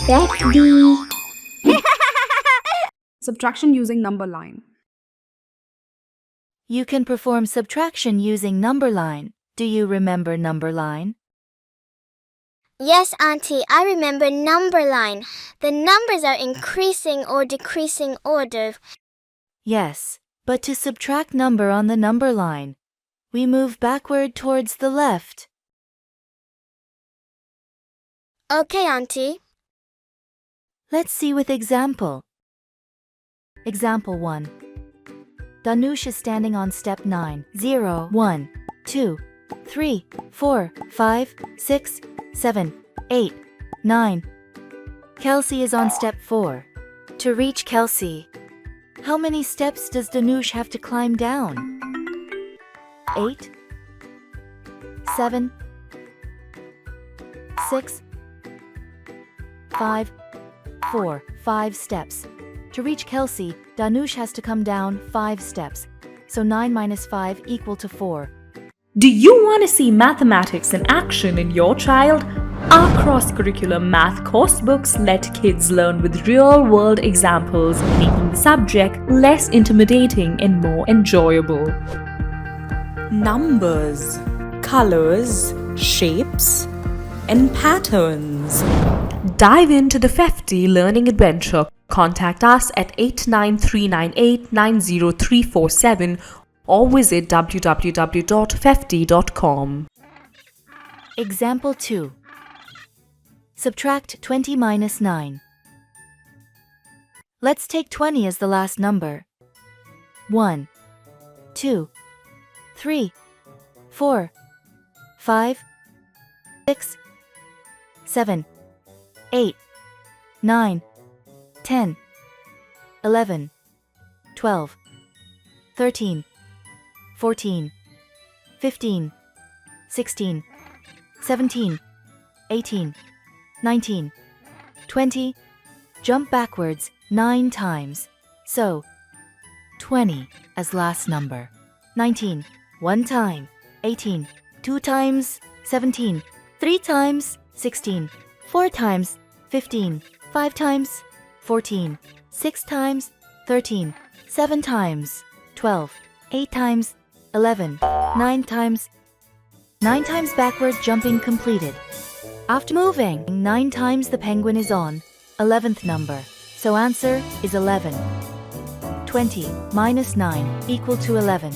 Fefdy. Subtraction using number line. You can perform subtraction using number line. Do you remember number line? Yes, Auntie, I remember number line. The numbers are increasing or decreasing order. Yes, but to subtract number on the number line, we move backward towards the left. Okay, Auntie. Let's see with example. Example 1. Danush is standing on step 9. 0, 1, 2, 3, 4, 5, 6, 7, 8, 9. Kelsey is on step 4. To reach Kelsey, how many steps does Danush have to climb down? 8, 7, 6, 5, 4. 5 steps. To reach Kelsey, Danush has to come down 5 steps. So 9 minus 5 equal to 4. Do you want to see mathematics in action in your child? Our cross-curricular math course books let kids learn with real-world examples, making the subject less intimidating and more enjoyable. Numbers, colors, shapes, and patterns. Dive into the Fefdy learning adventure. Contact us at 89398-90347 or visit www.fefdy.com. Example 2. Subtract 20 minus 9. Let's take 20 as the last number. 1, 2, 3, 4, 5, 6, 7, 8, 9, 10, 11, 12, 13, 14, 15, 16, 17, 18, 19, 20. Jump backwards 9 times. So, 20 as last number. 19, 1 time. 18, 2 times. 17, 3 times. 16, 4 times. 15, 5 times. 14, 6 times. 13, 7 times. 12, 8 times. 11, 9 times. 9 times backward jumping completed. After moving 9 times, the penguin is on 11th number. So answer is 11. 20 minus 9 equal to 11.